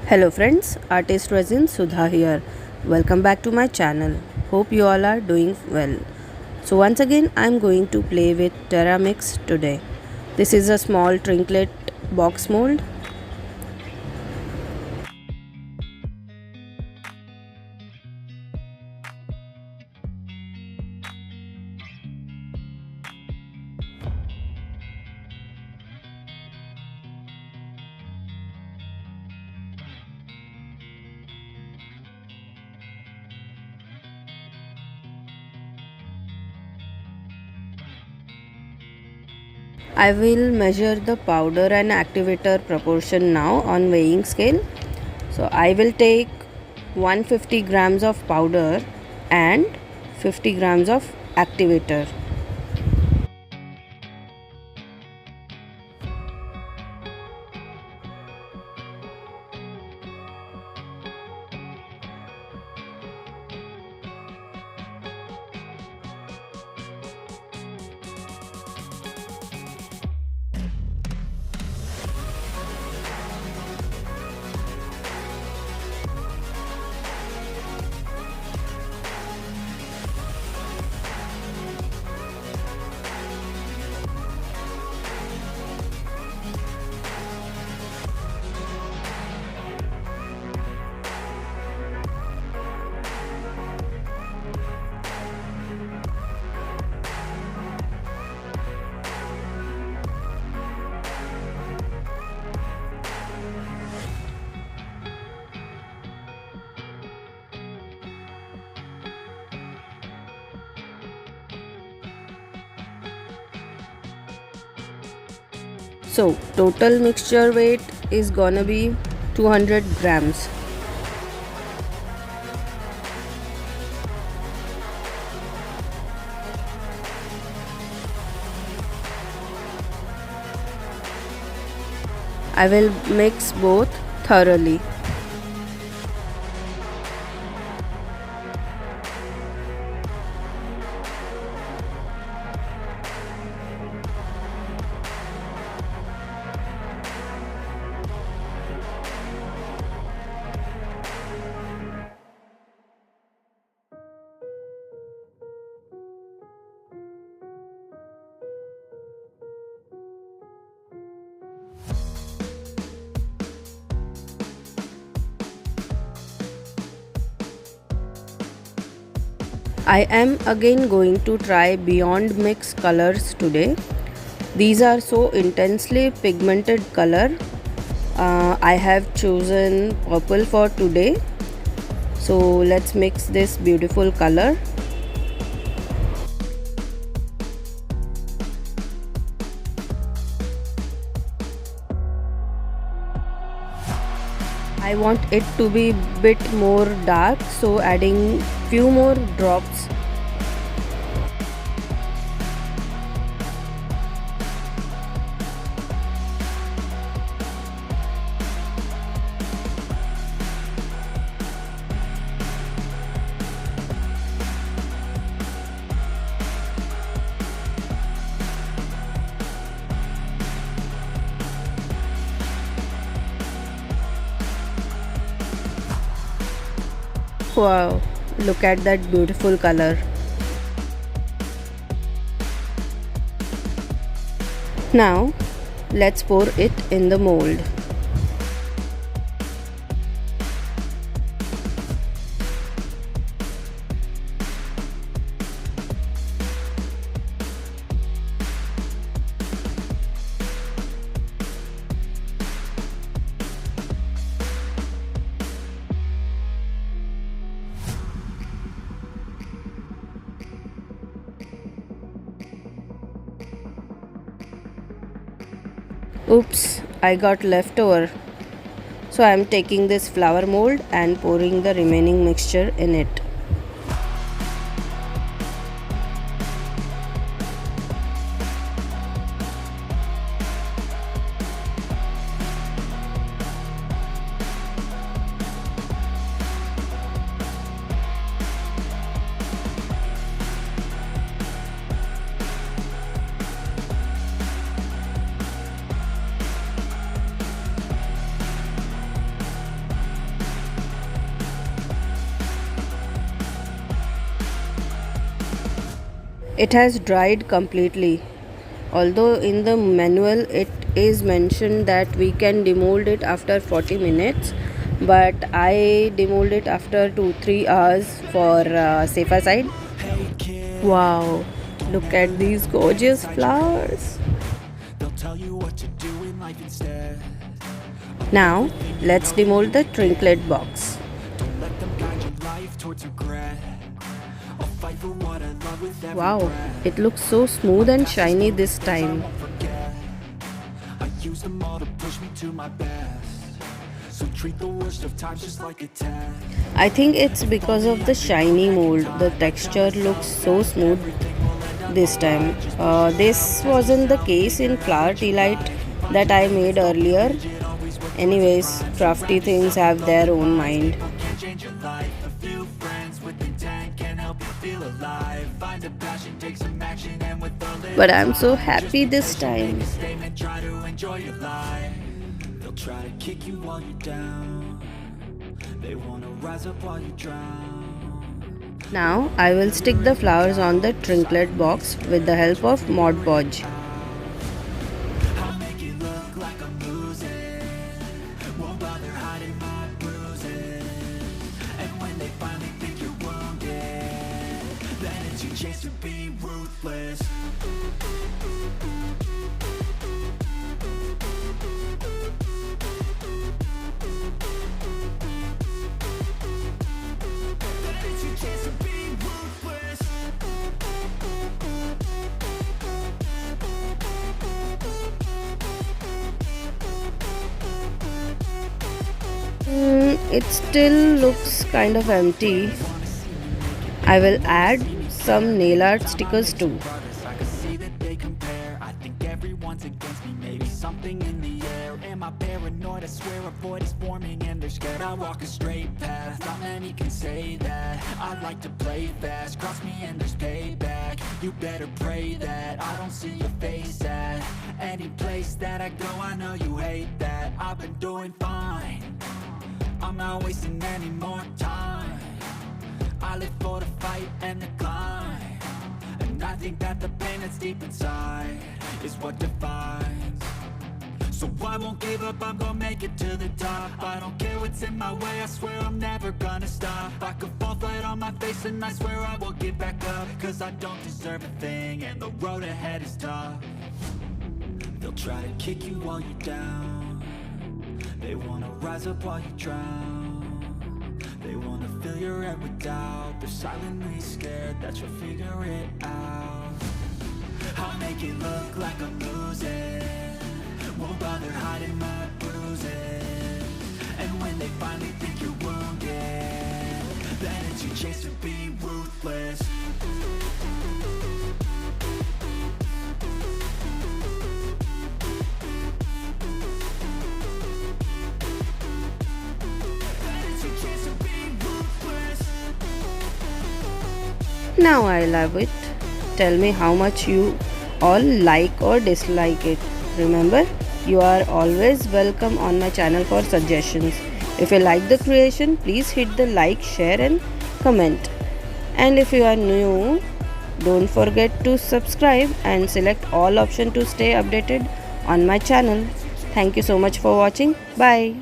Hello friends, artist resin Sudha here. Welcome back to my channel. Hope you all are doing well. So once again I am going to play with Terra Mix today. This is a small Trinklet box mold. I will measure the powder and activator proportion now on weighing scale. So I will take 150 grams of powder and 50 grams of activator. So total mixture weight is gonna be 200 grams. I will mix both thoroughly. I am again going to try Beyond Mix colors today. These are so intensely pigmented color. I have chosen purple for today. So let's mix this beautiful color. I want it to be bit more dark, so adding few more drops. Wow, look at that beautiful color. Now let's pour it in the mold. Oops, I got leftover. So I am taking this flower mold and pouring the remaining mixture in it. It has dried completely. Although in the manual it is mentioned that we can demold it after 40 minutes, but I demold it after 2-3 hours for safer side. Wow, look at these gorgeous flowers. Now let's demold the Trinklet box. Wow, it looks so smooth and shiny this time. I think it's because of the shiny mold. The texture looks so smooth this time. This wasn't the case in flower tea light that I made earlier. Anyways, crafty things have their own mind. But I'm so happy this time. Try to kick you while you're down. They wanna rise up while you drown. Now I will stick the flowers on the Trinklet box with the help of Mod Podge. Chance to be ruthless. It still looks kind of empty. I will add some nail art stickers too. Something in the air, am I paranoid? I swear a void is forming and they're scared. I walk a straight path, not many can say that. I like to play fast, cross me and there's payback. You better pray that I don't see your face at any place that I go. I know you hate that. I've been doing fine, I'm not wasting any more time. I live for the fight and the climb, and I think that the pain that's deep inside is what defines. So I won't give up, I'm gonna make it to the top. I don't care what's in my way, I swear I'm never gonna stop. I could fall flat on my face and I swear I will get back up, cause I don't deserve a thing and the road ahead is tough. They'll try to kick you while you're down. They wanna rise up while you drown. They wanna fill your head with doubt. They're silently scared that you'll figure it out. I'll make it look like I'm losing, won't bother hiding my bruises. And when they finally think you're wounded, then it's your chance to be ruthless. Now I love it. Tell me how much you all like or dislike it. Remember, you are always welcome on my channel for suggestions. If you like the creation, please hit the like, share and comment. And if you are new, don't forget to subscribe and select all option to stay updated on my channel. Thank you so much for watching. Bye.